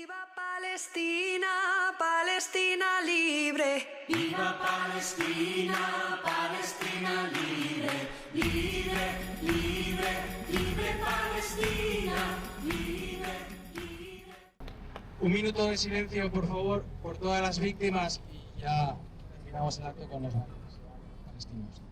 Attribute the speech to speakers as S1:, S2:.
S1: Viva Palestina, Palestina libre.
S2: Viva Palestina, Palestina libre. Libre, libre, libre Palestina. Libre, libre.
S3: Un minuto de silencio, por favor, por todas las víctimas y ya terminamos el acto con los palestinos.